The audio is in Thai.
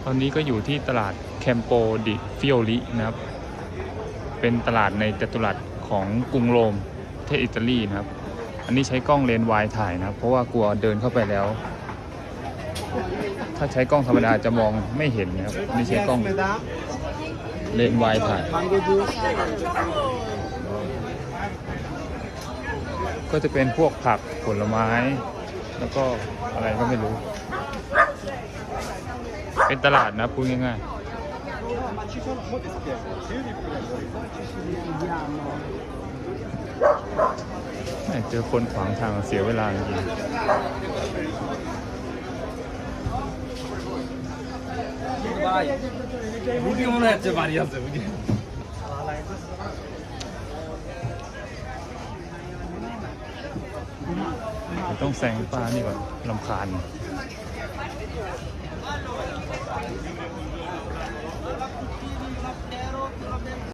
ตอนนี้ก็อยู่ที่ตลาดแคมโปดิฟิโอลินะครับเป็นตลาดในจัตุรัสของกรุงโรมประเทศอิตาลีนะครับอันนี้ใช้กล้องเลนส์วายถ่ายนะครับเพราะว่ากลัวเดินเข้าไปแล้วถ้าใช้กล้องธรรมดาจะมองไม่เห็นนะครับนี่ใช้กล้องเลนส์วายถ่ายก็จะเป็นพวกผักผลไม้แล้วก็อะไรก็ไม่รู้เป็นตลาดนะพูดง่ายๆเจอคนขวางทางเสียเวลาจริงต้องแซงป้านี่ก่อนรำคาญ